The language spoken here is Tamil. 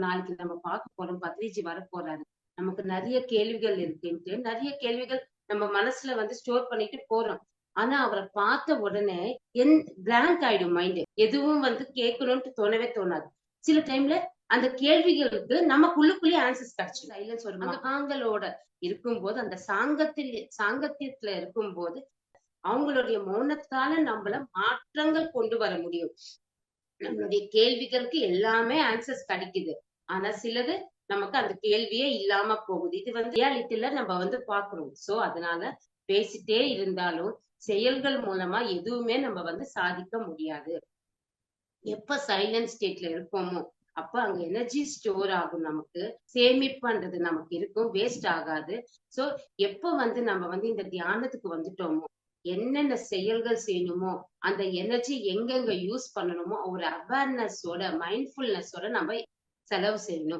நாளைக்கு நம்ம பார்க்க போறோம். பத்ரிஜி வரப்போறாரு. நமக்கு நெறைய கேள்விகள் இருக்குன்ட்டு, நெறைய கேள்விகள் நம்ம மனசுல ஸ்டோர் பண்ணிட்டு போறோம். ஆனா அவர பார்த்த உடனே என் பிளாங்க் ஆயிடும் மைண்ட். எதுவும் கேட்கணும்னு தோணவே தோணாது. சில டைம்ல அந்த கேள்விகளுக்கு நமக்குள்ளுக்குள்ளேயே ஆன்சர்ஸ் கிடைச்சிடும். சைலன்ஸ் ஒரு மகாங்களோட இருக்கும்போது, அந்த சாங்கத்தியத்துல இருக்கும்போது, அவங்களுடைய மௌனத்தால நம்மள மாற்றங்கள் கொண்டு வர முடியும். நம்மளுடைய கேள்விகளுக்கு எல்லாமே ஆன்சர்ஸ் கிடைக்குது. ஆனா சிலது நமக்கு அந்த கேள்வியே இல்லாம போகுது. இது ரியாலிட்டில நம்ம பாக்குறோம். சோ அதனால பேசிட்டே இருந்தாலும் செயல்கள் மூலமா எதுவுமே நம்ம சாதிக்க முடியாது. எப்ப சைலன்ட் ஸ்டேட்ல இருக்கோமோ அப்ப அங்க எனர்ஜி ஸ்டோர் ஆகும். நமக்கு சேமிப்புன்றது நமக்கு இருக்கும், வேஸ்ட் ஆகாது. சோ எப்ப நம்ம இந்த தியானத்துக்கு வந்துட்டோமோ, என்னென்ன செயல்கள் செய்யணுமோ, அந்த எனர்ஜி எங்கெங்க யூஸ் பண்ணணுமோ ஒரு அவேர்னஸோட மைண்ட்ஃபுல்னஸோட நம்ம செலவு செய்யணும்.